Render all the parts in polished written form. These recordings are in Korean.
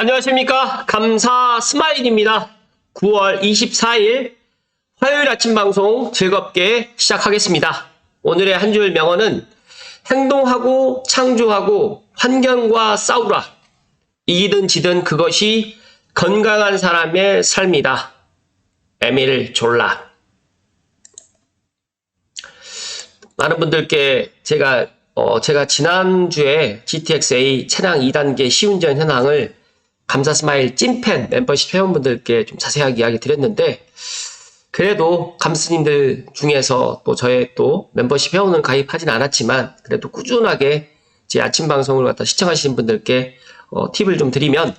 안녕하십니까. 감사 스마일입니다. 9월 24일 화요일 아침 방송 즐겁게 시작하겠습니다. 오늘의 한 줄 명언은 행동하고 창조하고 환경과 싸우라. 이기든 지든 그것이 건강한 사람의 삶이다. 에밀 졸라. 많은 분들께 제가 지난주에 GTX-A 차량 2단계 시운전 현황을 감사 스마일 찐팬 멤버십 회원분들께 좀 자세하게 이야기 드렸는데, 그래도 감스님들 중에서 또 저의 또 멤버십 회원은 가입하진 않았지만 그래도 꾸준하게 제 아침 방송을 갖다 시청하시는 분들께 팁을 좀 드리면,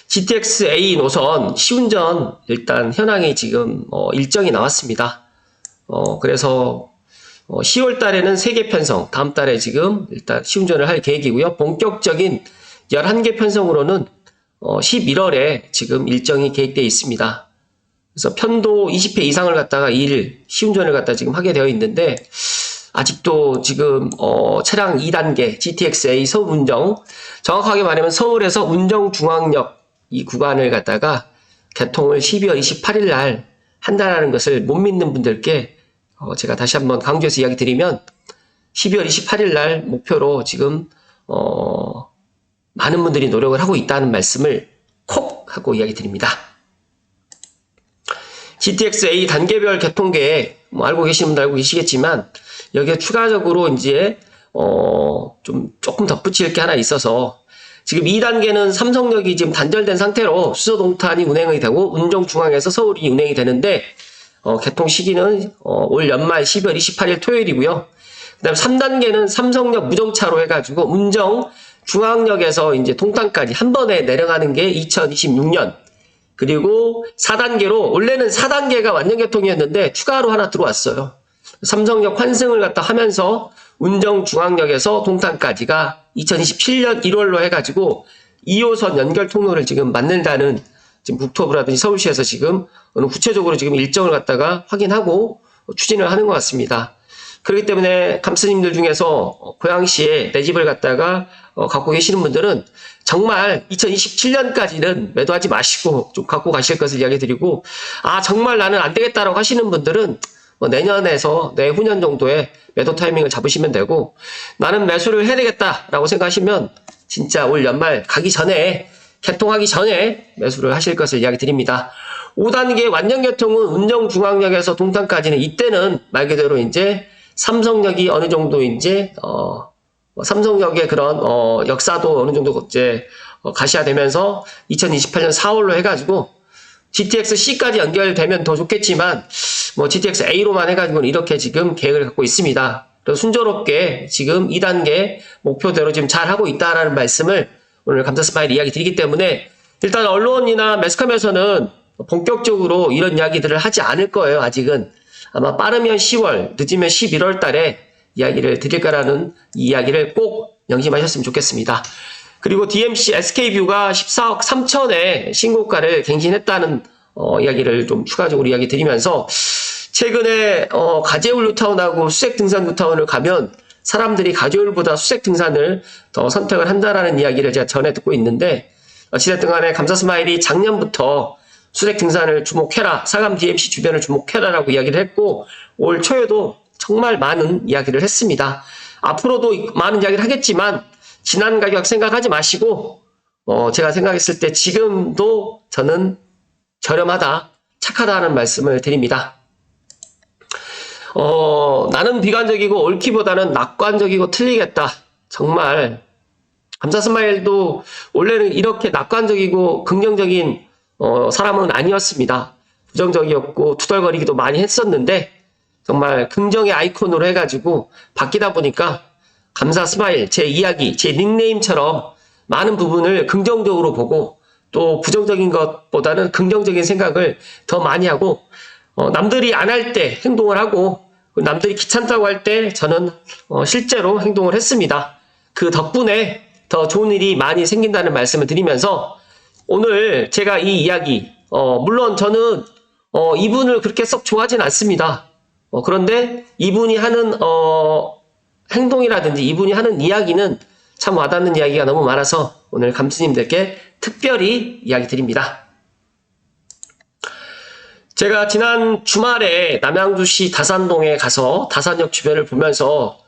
GTX-A 노선 시운전 일단 현황이 지금 일정이 나왔습니다. 그래서 10월 달에는 3개 편성, 다음 달에 지금 일단 시운전을 할 계획이고요. 본격적인 11개 편성으로는 11월에 지금 일정이 계획되어 있습니다. 그래서 편도 20회 이상을 갖다가 2일 시운전을 갖다 지금 하게 되어 있는데, 아직도 지금 차량 2단계 GTX-A 서울 운정, 정확하게 말하면 서울에서 운정중앙역 이 구간을 갖다가 개통을 12월 28일 날 한다는 것을 못 믿는 분들께 제가 다시 한번 강조해서 이야기 드리면, 12월 28일 날 목표로 지금 많은 분들이 노력을 하고 있다는 말씀을 콕 하고 이야기 드립니다. GTX-A 단계별 개통계획 알고 계시는 분들 알고 계시겠지만, 여기에 추가적으로 이제 조금 덧붙일 게 하나 있어서, 지금 2단계는 삼성역이 지금 단절된 상태로 수서동탄이 운행이 되고 운정중앙에서 서울이 운행이 되는데, 개통 시기는 올 연말 12월 28일 토요일이고요. 그 다음 3단계는 삼성역 무정차로 해가지고 운정 중앙역에서 이제 동탄까지 한 번에 내려가는 게 2026년. 그리고 4단계로, 원래는 4단계가 완전 개통이었는데 추가로 하나 들어왔어요. 삼성역 환승을 갖다 하면서 운정 중앙역에서 동탄까지가 2027년 1월로 해가지고 2호선 연결 통로를 지금 만든다는, 지금 국토부라든지 서울시에서 지금 어느 구체적으로 지금 일정을 갖다가 확인하고 추진을 하는 것 같습니다. 그렇기 때문에 감스님들 중에서 고양시에 내 집을 갖다가 갖고 계시는 분들은 정말 2027년까지는 매도하지 마시고 좀 갖고 가실 것을 이야기 드리고, 정말 나는 안 되겠다라고 하시는 분들은 내년에서 내후년 정도에 매도 타이밍을 잡으시면 되고, 나는 매수를 해야 되겠다라고 생각하시면 진짜 올 연말 가기 전에, 개통하기 전에 매수를 하실 것을 이야기 드립니다. 5단계 완전 개통은 운정중앙역에서 동탄까지는, 이때는 말 그대로 이제 삼성역이 어느 정도 이제 삼성역의 그런 역사도 어느 정도 이제 가시화되면서 2028년 4월로 해가지고 GTX-C까지 연결되면 더 좋겠지만, GTX-A로만 해가지고는 이렇게 지금 계획을 갖고 있습니다. 그래서 순조롭게 지금 2단계 목표대로 지금 잘 하고 있다라는 말씀을 오늘 감사 스마일 이야기 드리기 때문에, 일단 언론이나 매스컴에서는 본격적으로 이런 이야기들을 하지 않을 거예요. 아직은 아마 빠르면 10월, 늦으면 11월 달에 이야기를 드릴 거라는 이야기를 꼭 명심하셨으면 좋겠습니다. 그리고 DMC SK뷰가 14억 3천의 신고가를 갱신했다는 이야기를 좀 추가적으로 이야기 드리면서, 최근에 가재울 뉴타운하고 수색 등산 뉴타운을 가면 사람들이 가재울보다 수색 등산을 더 선택을 한다라는 이야기를 제가 전해 듣고 있는데, 어찌됐든 간에 감사 스마일이 작년부터 수색 등산을 주목해라, 사감 DMC 주변을 주목해라라고 이야기를 했고, 올 초에도 정말 많은 이야기를 했습니다. 앞으로도 많은 이야기를 하겠지만 지난 가격 생각하지 마시고, 제가 생각했을 때 지금도 저는 저렴하다, 착하다는 말씀을 드립니다. 나는 비관적이고 옳기보다는 낙관적이고 틀리겠다. 정말 감사 스마일도 원래는 이렇게 낙관적이고 긍정적인 사람은 아니었습니다. 부정적이었고 투덜거리기도 많이 했었는데, 정말 긍정의 아이콘으로 해가지고 바뀌다 보니까 감사 스마일, 제 이야기, 제 닉네임처럼 많은 부분을 긍정적으로 보고, 또 부정적인 것보다는 긍정적인 생각을 더 많이 하고, 남들이 안 할 때 행동을 하고, 남들이 귀찮다고 할 때 저는 실제로 행동을 했습니다. 그 덕분에 더 좋은 일이 많이 생긴다는 말씀을 드리면서, 오늘 제가 이 이야기, 물론 저는 이분을 그렇게 썩 좋아하진 않습니다. 그런데 이분이 하는 행동이라든지 이분이 하는 이야기는 참 와닿는 이야기가 너무 많아서 오늘 감스님들께 특별히 이야기 드립니다. 제가 지난 주말에 남양주시 다산동에 가서 다산역 주변을 보면서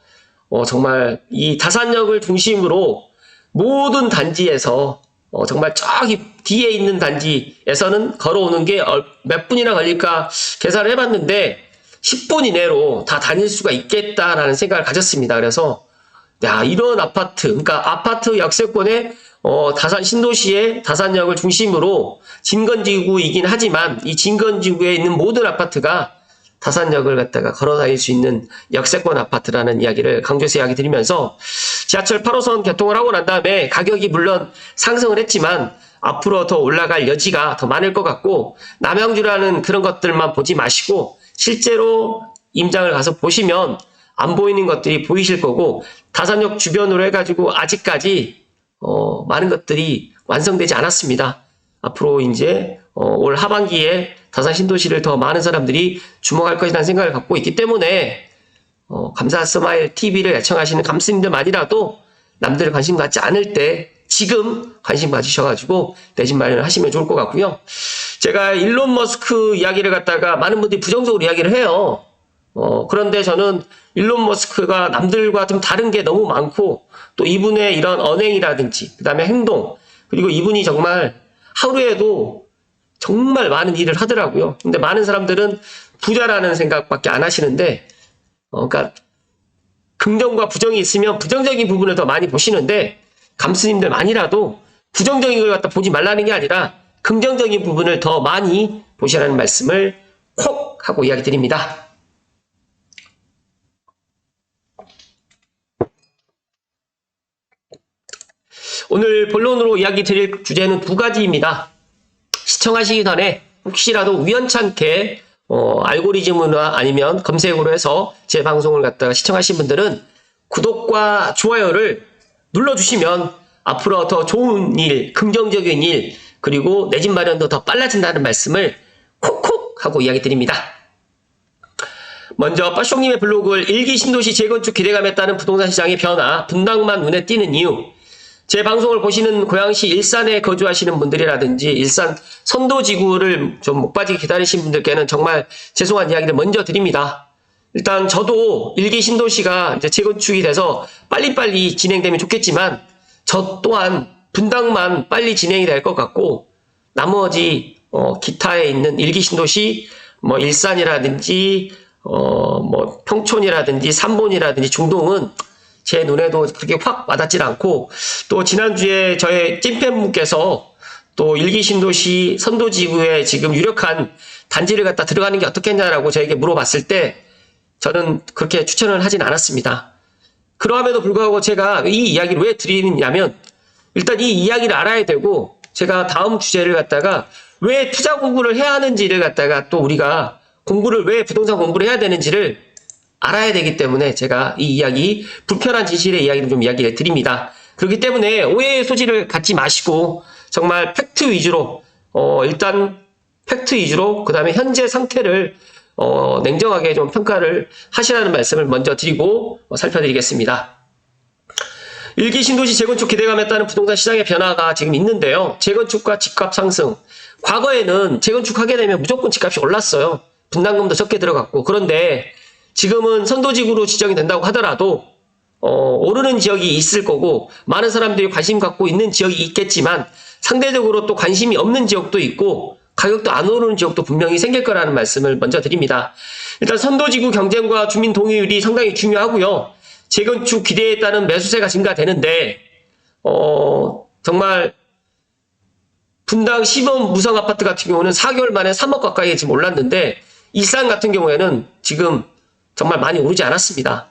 정말 이 다산역을 중심으로 모든 단지에서 정말 저기 뒤에 있는 단지에서는 걸어오는 게 몇 분이나 걸릴까 계산을 해봤는데 10분 이내로 다 다닐 수가 있겠다라는 생각을 가졌습니다. 그래서 야, 이런 아파트, 그러니까 아파트 역세권의 다산 신도시의 다산역을 중심으로 진건지구이긴 하지만 이 진건지구에 있는 모든 아파트가 다산역을 갖다가 걸어 다닐 수 있는 역세권 아파트라는 이야기를 강조해서 이야기 드리면서 지하철 8호선 개통을 하고 난 다음에 가격이 물론 상승을 했지만 앞으로 더 올라갈 여지가 더 많을 것 같고 남양주라는 그런 것들만 보지 마시고 실제로 임장을 가서 보시면 안 보이는 것들이 보이실 거고 다산역 주변으로 해가지고 아직까지 많은 것들이 완성되지 않았습니다. 앞으로 이제 올 하반기에 다산 신도시를 더 많은 사람들이 주목할 것이라는 생각을 갖고 있기 때문에 감사 스마일 TV를 애청하시는 감스님들만이라도 남들 관심 갖지 않을 때 지금 관심 가지셔가지고 내 집 마련을 하시면 좋을 것 같고요. 제가 일론 머스크 이야기를 갖다가 많은 분들이 부정적으로 이야기를 해요. 그런데 저는 일론 머스크가 남들과 좀 다른 게 너무 많고 또 이분의 이런 언행이라든지 그 다음에 행동 그리고 이분이 정말 하루에도 정말 많은 일을 하더라고요. 근데 많은 사람들은 부자라는 생각밖에 안 하시는데 그러니까 긍정과 부정이 있으면 부정적인 부분을 더 많이 보시는데 감스님들만이라도 부정적인 걸 갖다 보지 말라는 게 아니라 긍정적인 부분을 더 많이 보시라는 말씀을 콕 하고 이야기 드립니다. 오늘 본론으로 이야기 드릴 주제는 두 가지입니다. 시청하시기 전에 혹시라도 우연찮게 알고리즘이나 아니면 검색으로 해서 제 방송을 갖다가 시청하신 분들은 구독과 좋아요를 눌러주시면 앞으로 더 좋은 일, 긍정적인 일, 그리고 내 집 마련도 더 빨라진다는 말씀을 콕콕 하고 이야기 드립니다. 먼저 빠숑님의 블로그 일기 신도시 재건축 기대감에 따른 부동산 시장의 변화, 분당만 눈에 띄는 이유. 제 방송을 보시는 고양시 일산에 거주하시는 분들이라든지 일산 선도지구를 좀 목 빠지게 기다리신 분들께는 정말 죄송한 이야기를 먼저 드립니다. 일단 저도 일기 신도시가 이제 재건축이 돼서 빨리빨리 진행되면 좋겠지만 저 또한 분당만 빨리 진행이 될 것 같고 나머지 기타에 있는 일기 신도시 뭐 일산이라든지 뭐 평촌이라든지 삼본이라든지 중동은 제 눈에도 그렇게 확 와닿질 않고 또 지난주에 저의 찐팬분께서 또 일기 신도시 선도지구에 지금 유력한 단지를 갖다 들어가는 게 어떻겠냐라고 저에게 물어봤을 때 저는 그렇게 추천을 하진 않았습니다. 그러함에도 불구하고 제가 이 이야기를 왜 드리느냐면 일단 이 이야기를 알아야 되고 제가 다음 주제를 갖다가 왜 투자 공부를 해야 하는지를 갖다가 또 우리가 공부를 왜 부동산 공부를 해야 되는지를 알아야 되기 때문에 제가 이 이야기, 불편한 진실의 이야기를 좀 이야기를 드립니다. 그렇기 때문에 오해의 소지를 갖지 마시고 정말 팩트 위주로 일단 팩트 위주로 그 다음에 현재 상태를 냉정하게 좀 평가를 하시라는 말씀을 먼저 드리고 살펴드리겠습니다. 일기 신도시 재건축 기대감에 따른 부동산 시장의 변화가 지금 있는데요. 재건축과 집값 상승. 과거에는 재건축하게 되면 무조건 집값이 올랐어요. 분담금도 적게 들어갔고. 그런데 지금은 선도지구로 지정이 된다고 하더라도 오르는 지역이 있을 거고 많은 사람들이 관심 갖고 있는 지역이 있겠지만 상대적으로 또 관심이 없는 지역도 있고 가격도 안 오르는 지역도 분명히 생길 거라는 말씀을 먼저 드립니다. 일단 선도지구 경쟁과 주민 동의율이 상당히 중요하고요. 재건축 기대에 따른 매수세가 증가되는데 정말 분당 시범 무상 아파트 같은 경우는 4개월 만에 3억 가까이 지금 올랐는데 일산 같은 경우에는 지금 정말 많이 오르지 않았습니다.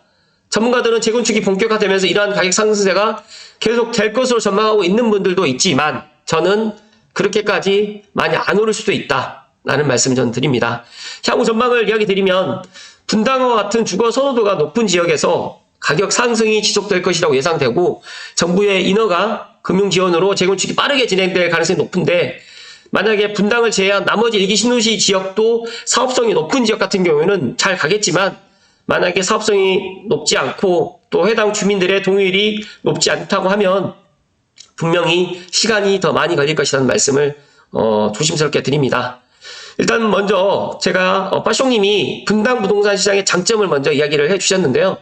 전문가들은 재건축이 본격화되면서 이러한 가격 상승세가 계속 될 것으로 전망하고 있는 분들도 있지만 저는 그렇게까지 많이 안 오를 수도 있다라는 말씀을 저는 드립니다. 향후 전망을 이야기 드리면 분당과 같은 주거 선호도가 높은 지역에서 가격 상승이 지속될 것이라고 예상되고 정부의 인허가 금융 지원으로 재건축이 빠르게 진행될 가능성이 높은데 만약에 분당을 제외한 나머지 일기 신도시 지역도 사업성이 높은 지역 같은 경우에는 잘 가겠지만 만약에 사업성이 높지 않고 또 해당 주민들의 동의율이 높지 않다고 하면 분명히 시간이 더 많이 걸릴 것이라는 말씀을 조심스럽게 드립니다. 일단 먼저 제가 빠숑님이 분당 부동산 시장의 장점을 먼저 이야기를 해주셨는데요.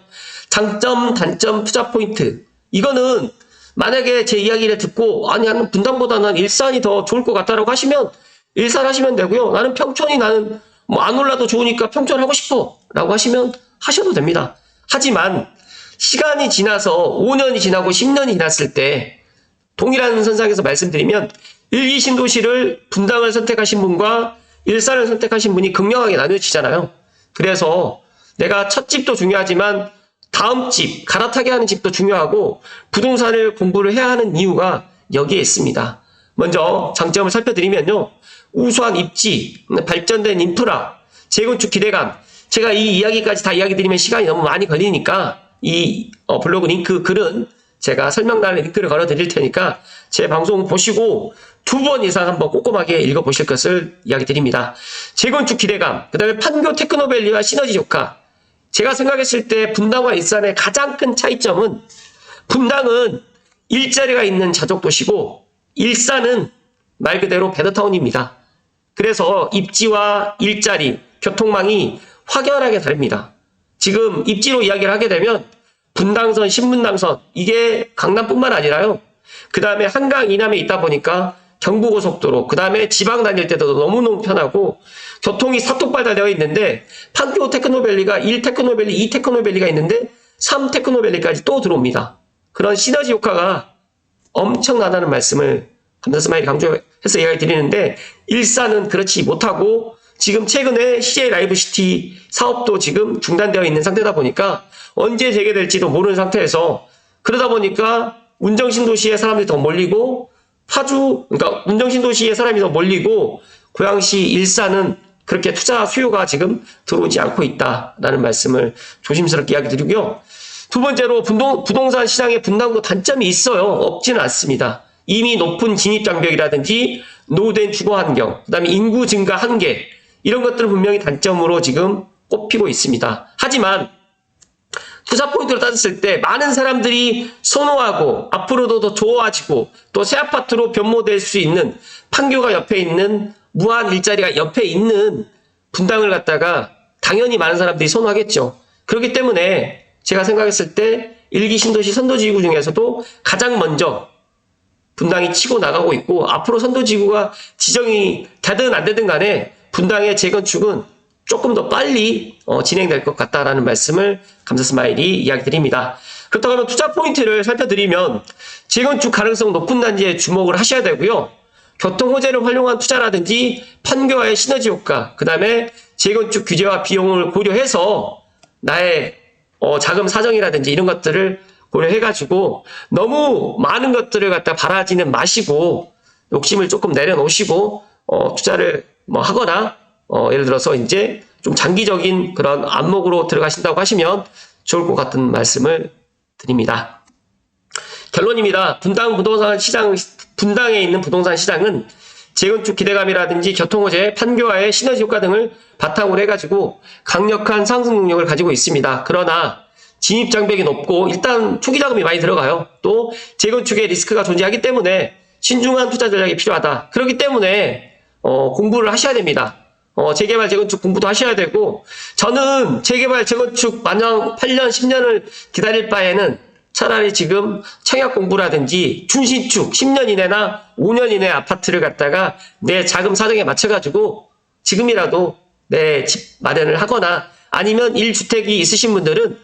장점, 단점, 투자 포인트, 이거는 만약에 제 이야기를 듣고 아니 나는 분당보다는 일산이 더 좋을 것 같다라고 하시면 일산 하시면 되고요. 나는 평촌이 나는 뭐 안 올라도 좋으니까 평촌 하고 싶어 라고 하시면 하셔도 됩니다. 하지만 시간이 지나서 5년이 지나고 10년이 지났을 때 동일한 선상에서 말씀드리면 1, 2 신도시를 분당을 선택하신 분과 일산을 선택하신 분이 극명하게 나뉘어지잖아요. 그래서 내가 첫 집도 중요하지만 다음 집, 갈아타게 하는 집도 중요하고 부동산을 공부를 해야 하는 이유가 여기에 있습니다. 먼저 장점을 살펴드리면요. 우수한 입지, 발전된 인프라, 재건축 기대감. 제가 이 이야기까지 다 이야기 드리면 시간이 너무 많이 걸리니까 이 블로그 링크 글은 제가 설명란에 링크를 걸어 드릴 테니까 제 방송 보시고 2번 이상 한번 꼼꼼하게 읽어보실 것을 이야기 드립니다. 재건축 기대감, 그 다음에 판교 테크노밸리와 시너지 효과. 제가 생각했을 때 분당과 일산의 가장 큰 차이점은 분당은 일자리가 있는 자족도시고 일산은 말 그대로 베더타운입니다. 그래서 입지와 일자리, 교통망이 확연하게 다릅니다. 지금 입지로 이야기를 하게 되면 분당선, 신분당선, 이게 강남뿐만 아니라요. 그 다음에 한강 이남에 있다 보니까 경부고속도로, 그 다음에 지방 다닐 때도 너무너무 편하고 교통이 사뚝발달되어 있는데 판교 테크노밸리가 1 테크노밸리, 2 테크노밸리가 있는데 3 테크노밸리까지 또 들어옵니다. 그런 시너지 효과가 엄청나다는 말씀을 감사스마일이 강조해서 이야기 드리는데 일산은 그렇지 못하고 지금 최근에 CJ 라이브시티 사업도 지금 중단되어 있는 상태다 보니까 언제 재개될지도 모르는 상태에서 그러다 보니까 운정신도시에 사람들이 더 몰리고 파주, 그러니까 운정신도시에 사람이 더 몰리고 고양시 일산은 그렇게 투자 수요가 지금 들어오지 않고 있다라는 말씀을 조심스럽게 이야기 드리고요. 두 번째로 부동산 시장에 분당도 단점이 있어요. 없지는 않습니다. 이미 높은 진입장벽이라든지 노후된 주거 환경, 그 다음에 인구 증가 한계, 이런 것들은 분명히 단점으로 지금 꼽히고 있습니다. 하지만 투자 포인트로 따졌을 때 많은 사람들이 선호하고 앞으로도 더 좋아지고 또 새 아파트로 변모될 수 있는 판교가 옆에 있는 무한 일자리가 옆에 있는 분당을 갖다가 당연히 많은 사람들이 선호하겠죠. 그렇기 때문에 제가 생각했을 때 1기 신도시 선도지구 중에서도 가장 먼저 분당이 치고 나가고 있고 앞으로 선도지구가 지정이 되든 안 되든 간에 분당의 재건축은 조금 더 빨리 진행될 것 같다라는 말씀을 감사스마일이 이야기 드립니다. 그렇다고 하면 투자 포인트를 살펴드리면 재건축 가능성 높은 단지에 주목을 하셔야 되고요. 교통 호재를 활용한 투자라든지 판교와의 시너지 효과, 그 다음에 재건축 규제와 비용을 고려해서 나의 자금 사정이라든지 이런 것들을 고려해가지고 너무 많은 것들을 갖다 바라지는 마시고 욕심을 조금 내려놓으시고 투자를 뭐 하거나 예를 들어서 이제 좀 장기적인 그런 안목으로 들어가신다고 하시면 좋을 것 같은 말씀을 드립니다. 결론입니다. 분당에 있는 부동산 시장은 재건축 기대감이라든지 교통호재, 판교와의 시너지 효과 등을 바탕으로 해가지고 강력한 상승 능력을 가지고 있습니다. 그러나 진입장벽이 높고 일단 초기 자금이 많이 들어가요. 또 재건축의 리스크가 존재하기 때문에 신중한 투자 전략이 필요하다. 그렇기 때문에 공부를 하셔야 됩니다. 재개발, 재건축 공부도 하셔야 되고 저는 재개발, 재건축 마냥 8년, 10년을 기다릴 바에는 차라리 지금 청약 공부라든지 준신축 10년 이내나 5년 이내 아파트를 갖다가 내 자금 사정에 맞춰가지고 지금이라도 내 집 마련을 하거나 아니면 1주택이 있으신 분들은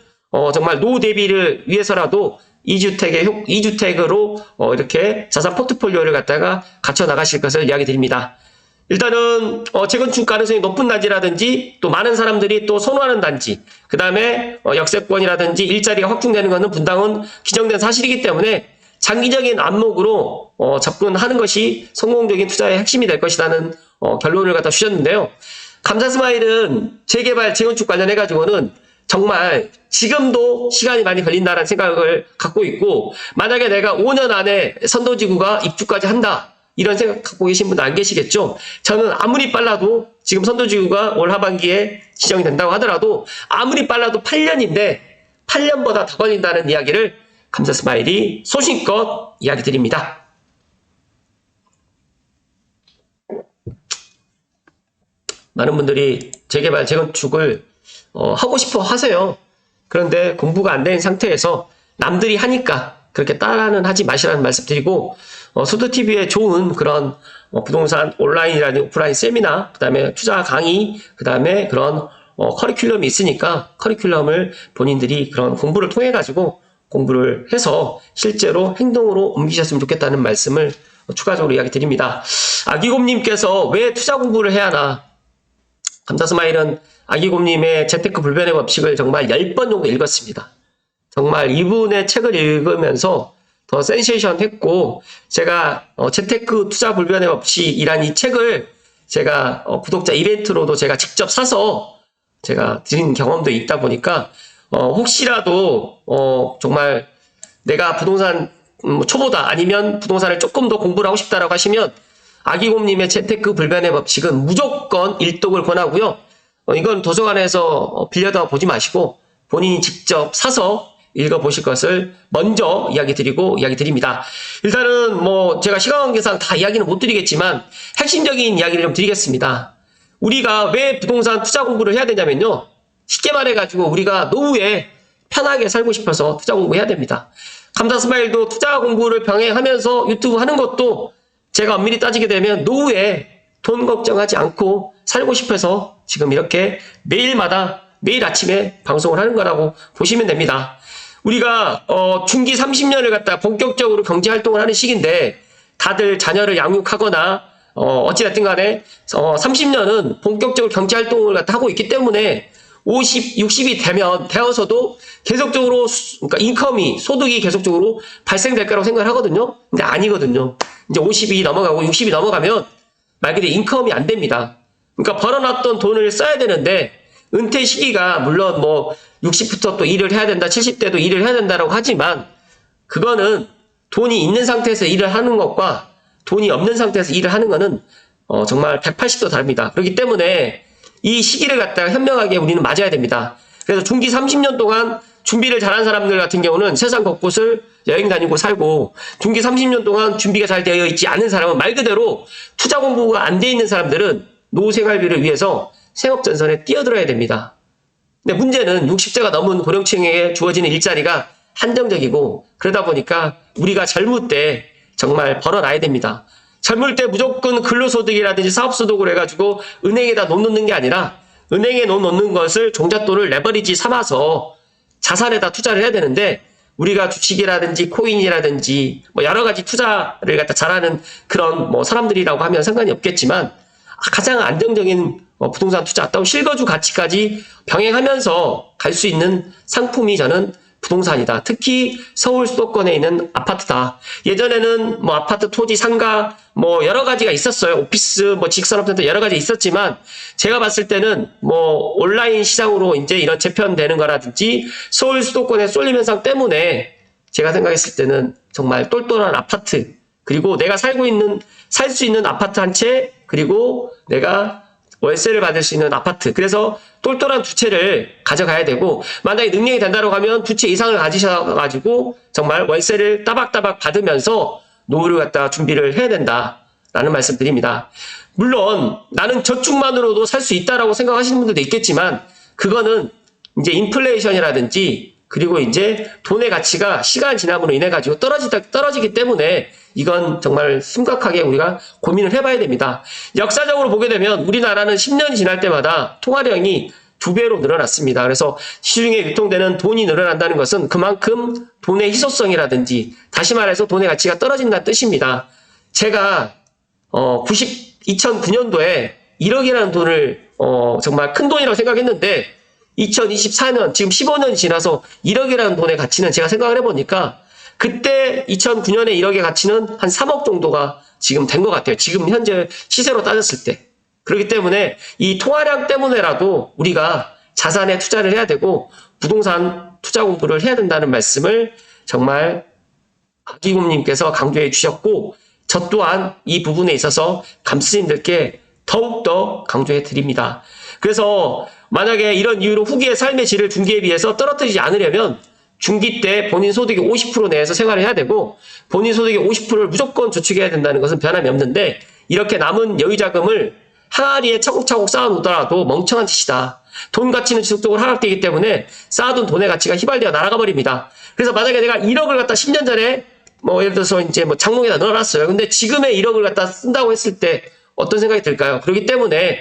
정말 노후 대비를 위해서라도 2주택으로 이렇게 자산 포트폴리오를 갖다가 갖춰 나가실 것을 이야기 드립니다. 일단은 재건축 가능성이 높은 단지라든지 또 많은 사람들이 또 선호하는 단지, 그 다음에 역세권이라든지 일자리가 확충되는 것은 분당은 기정된 사실이기 때문에 장기적인 안목으로 접근하는 것이 성공적인 투자의 핵심이 될 것이라는 결론을 갖다 주셨는데요. 감사스마일은 재개발, 재건축 관련해가지고는 정말 지금도 시간이 많이 걸린다는 생각을 갖고 있고 만약에 내가 5년 안에 선도지구가 입주까지 한다. 이런 생각 갖고 계신 분도 안 계시겠죠? 저는 아무리 빨라도 지금 선도지구가 올 하반기에 지정이 된다고 하더라도 아무리 빨라도 8년인데 8년보다 더 걸린다는 이야기를 감사 스마일이 소신껏 이야기 드립니다. 많은 분들이 재개발, 재건축을 하고 싶어 하세요. 그런데 공부가 안 된 상태에서 남들이 하니까 그렇게 따라는 하지 마시라는 말씀 드리고, 수도TV에 좋은 그런 부동산 온라인이라든지 오프라인 세미나, 그 다음에 투자 강의, 그 다음에 그런 커리큘럼이 있으니까 커리큘럼을 본인들이 그런 공부를 통해 가지고 공부를 해서 실제로 행동으로 옮기셨으면 좋겠다는 말씀을 추가적으로 이야기 드립니다. 아기곰님께서 왜 투자 공부를 해야 하나? 감사스마일은 아기곰님의 재테크 불변의 법칙을 정말 10번 정도 읽었습니다. 정말 이분의 책을 읽으면서 더 센세이션 했고, 제가 재테크 투자 불변의 법칙이란 이 책을 제가 구독자 이벤트로도 제가 직접 사서 제가 드린 경험도 있다 보니까 혹시라도 정말 내가 부동산 초보다, 아니면 부동산을 조금 더 공부를 하고 싶다라고 하시면 아기곰님의 재테크 불변의 법칙은 무조건 일독을 권하고요. 이건 도서관에서 빌려다 보지 마시고 본인이 직접 사서 읽어보실 것을 먼저 이야기 드립니다. 일단은 제가 시간 관계상 다 이야기는 못 드리겠지만 핵심적인 이야기를 좀 드리겠습니다. 우리가 왜 부동산 투자 공부를 해야 되냐면요. 쉽게 말해가지고 우리가 노후에 편하게 살고 싶어서 투자 공부해야 됩니다. 감사스마일도 투자 공부를 병행하면서 유튜브 하는 것도 제가 엄밀히 따지게 되면 노후에 돈 걱정하지 않고 살고 싶어서 지금 이렇게 매일 아침에 방송을 하는 거라고 보시면 됩니다. 우리가 중기 30년을 갖다 본격적으로 경제활동을 하는 시기인데, 다들 자녀를 양육하거나 어찌됐든 간에 30년은 본격적으로 경제활동을 갖다 하고 있기 때문에 50, 60이 되어서도 계속적으로, 그러니까 인컴이, 소득이 계속적으로 발생될 거라고 생각을 하거든요. 근데 아니거든요. 이제 50이 넘어가고 60이 넘어가면 말 그대로 인컴이 안 됩니다. 그러니까 벌어놨던 돈을 써야 되는데, 은퇴 시기가 물론 60부터 또 일을 해야 된다, 70대도 일을 해야 된다라고 하지만, 그거는 돈이 있는 상태에서 일을 하는 것과 돈이 없는 상태에서 일을 하는 거는 정말 180도 다릅니다. 그렇기 때문에 이 시기를 갖다가 현명하게 우리는 맞아야 됩니다. 그래서 중기 30년 동안 준비를 잘한 사람들 같은 경우는 세상 곳곳을 여행 다니고 살고, 중기 30년 동안 준비가 잘 되어 있지 않은 사람은 말 그대로 투자 공부가 안 돼 있는 사람들은 노후 생활비를 위해서 생업전선에 뛰어들어야 됩니다. 근데 문제는 60세가 넘은 고령층에게 주어지는 일자리가 한정적이고, 그러다 보니까 우리가 젊을 때 정말 벌어놔야 됩니다. 젊을 때 무조건 근로소득이라든지 사업소득으로 해가지고 은행에다 돈 넣는 게 아니라, 은행에 돈 넣는 것을 종잣돈을 레버리지 삼아서 자산에다 투자를 해야 되는데, 우리가 주식이라든지 코인이라든지 여러 가지 투자를 갖다 잘하는 그런 사람들이라고 하면 상관이 없겠지만, 가장 안정적인 부동산 투자, 또 실거주 가치까지 병행하면서 갈 수 있는 상품이 저는 부동산이다. 특히 서울 수도권에 있는 아파트다. 예전에는 아파트, 토지, 상가 여러 가지가 있었어요. 오피스, 지식산업센터 여러 가지 있었지만, 제가 봤을 때는 온라인 시장으로 이제 이런 재편되는 거라든지 서울 수도권의 쏠림 현상 때문에 제가 생각했을 때는 정말 똘똘한 아파트, 그리고 내가 살 수 있는 아파트 한 채, 그리고 내가 월세를 받을 수 있는 아파트. 그래서 똘똘한 두 채를 가져가야 되고, 만약에 능력이 된다고 하면 두 채 이상을 가지셔가지고 정말 월세를 따박따박 받으면서 노후를 갖다 준비를 해야 된다라는 말씀 드립니다. 물론 나는 저축만으로도 살 수 있다라고 생각하시는 분들도 있겠지만, 그거는 이제 인플레이션이라든지, 그리고 이제 돈의 가치가 시간 지남으로 인해 가지고 떨어지기 때문에 이건 정말 심각하게 우리가 고민을 해봐야 됩니다. 역사적으로 보게 되면 우리나라는 10년이 지날 때마다 통화량이 2배로 늘어났습니다. 그래서 시중에 유통되는 돈이 늘어난다는 것은 그만큼 돈의 희소성이라든지, 다시 말해서 돈의 가치가 떨어진다는 뜻입니다. 제가 2009년도에 1억이라는 돈을 정말 큰 돈이라고 생각했는데, 2024년, 지금 15년이 지나서 1억이라는 돈의 가치는 제가 생각을 해보니까, 그때 2009년에 1억의 가치는 한 3억 정도가 지금 된 것 같아요. 지금 현재 시세로 따졌을 때. 그렇기 때문에 이 통화량 때문에라도 우리가 자산에 투자를 해야 되고 부동산 투자 공부를 해야 된다는 말씀을 정말 아기곰님께서 강조해 주셨고, 저 또한 이 부분에 있어서 감스님들께 더욱더 강조해 드립니다. 그래서 만약에 이런 이유로 후기의 삶의 질을 중기에 비해서 떨어뜨리지 않으려면 중기 때 본인 소득의 50% 내에서 생활을 해야 되고 본인 소득의 50%를 무조건 저축해야 된다는 것은 변함이 없는데 이렇게 남은 여유 자금을 항아리에 차곡차곡 쌓아놓더라도 멍청한 짓이다. 돈 가치는 지속적으로 하락되기 때문에 쌓아둔 돈의 가치가 휘발되어 날아가 버립니다. 그래서 만약에 내가 1억을 갖다 10년 전에 예를 들어서 이제 장롱에다 넣어놨어요. 근데 지금의 1억을 갖다 쓴다고 했을 때 어떤 생각이 들까요? 그렇기 때문에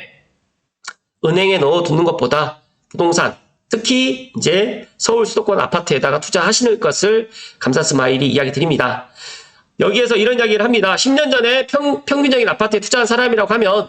은행에 넣어두는 것보다 부동산, 특히 이제 서울 수도권 아파트에다가 투자하시는 것을 감사 스마일이 이야기 드립니다. 여기에서 이런 이야기를 합니다. 10년 전에 평균적인 아파트에 투자한 사람이라고 하면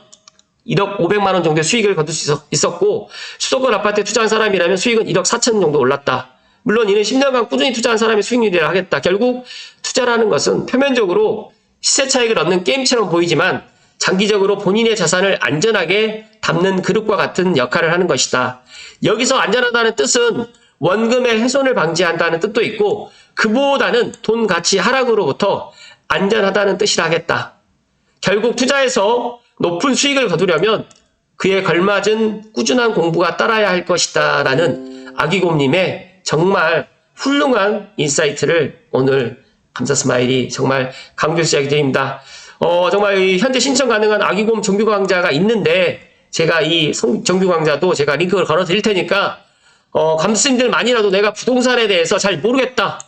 1억 500만 원 정도의 수익을 거둘 수 있었고 수도권 아파트에 투자한 사람이라면 수익은 1억 4천 정도 올랐다. 물론 이는 10년간 꾸준히 투자한 사람의 수익률이라 하겠다. 결국 투자라는 것은 표면적으로 시세 차익을 얻는 게임처럼 보이지만 장기적으로 본인의 자산을 안전하게 담는 그릇과 같은 역할을 하는 것이다. 여기서 안전하다는 뜻은 원금의 훼손을 방지한다는 뜻도 있고 그보다는 돈 가치 하락으로부터 안전하다는 뜻이라 하겠다. 결국 투자에서 높은 수익을 거두려면 그에 걸맞은 꾸준한 공부가 따라야 할 것이다 라는 아기곰님의 정말 훌륭한 인사이트를 오늘 감사 스마일이 정말 강조해서 이야기 드립니다. 정말 현재 신청 가능한 아기곰 정규 강좌가 있는데 제가 이 정규 강좌도 제가 링크를 걸어 드릴 테니까 감스님들만이라도 내가 부동산에 대해서 잘 모르겠다.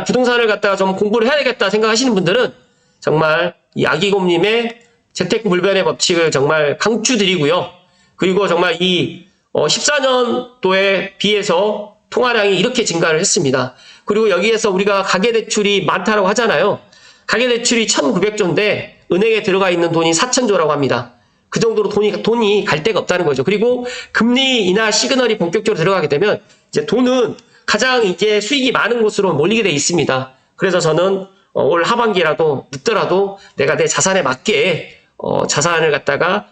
부동산을 갖다가 좀 공부를 해야겠다 생각하시는 분들은 정말 이 아기곰님의 재테크 불변의 법칙을 정말 강추드리고요. 그리고 정말 이 14년도에 비해서 통화량이 이렇게 증가를 했습니다. 그리고 여기에서 우리가 가계대출이 많다고 하잖아요. 가계대출이 1900조인데 은행에 들어가 있는 돈이 4000조라고 합니다. 그 정도로 돈이 갈 데가 없다는 거죠. 그리고 금리 인하 시그널이 본격적으로 들어가게 되면 이제 돈은 가장 이제 수익이 많은 곳으로 몰리게 돼 있습니다. 그래서 저는 올 하반기라도 늦더라도 내가 내 자산에 맞게 자산을 갖다가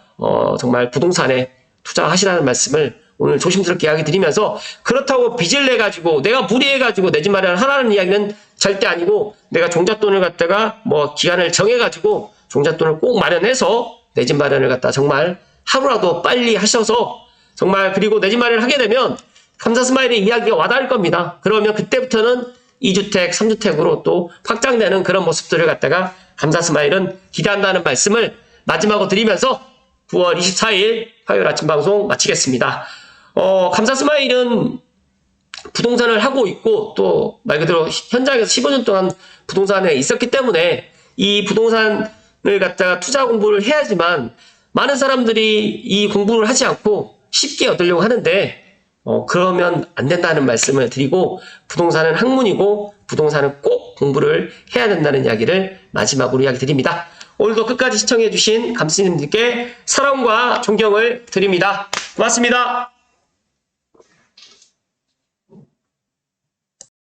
정말 부동산에 투자하시라는 말씀을 오늘 조심스럽게 이야기 드리면서 그렇다고 빚을 내 가지고 내가 무리해 가지고 내 집 마련을 하라는 이야기는 절대 아니고 내가 종잣돈을 갖다가 기간을 정해 가지고 종잣돈을 꼭 마련해서 내 집 마련을 갖다 정말 하루라도 빨리 하셔서 정말 그리고 내 집 마련을 하게 되면 감사 스마일의 이야기가 와닿을 겁니다. 그러면 그때부터는 2주택, 3주택으로 또 확장되는 그런 모습들을 갖다가 감사 스마일은 기대한다는 말씀을 마지막으로 드리면서 9월 24일 화요일 아침 방송 마치겠습니다. 감사 스마일은 부동산을 하고 있고 또 말 그대로 현장에서 15년 동안 부동산에 있었기 때문에 이 부동산을 갖다가 투자 공부를 해야지만 많은 사람들이 이 공부를 하지 않고 쉽게 얻으려고 하는데 그러면 안 된다는 말씀을 드리고 부동산은 학문이고 부동산은 꼭 공부를 해야 된다는 이야기를 마지막으로 이야기 드립니다. 오늘도 끝까지 시청해주신 감스님들께 사랑과 존경을 드립니다. 고맙습니다.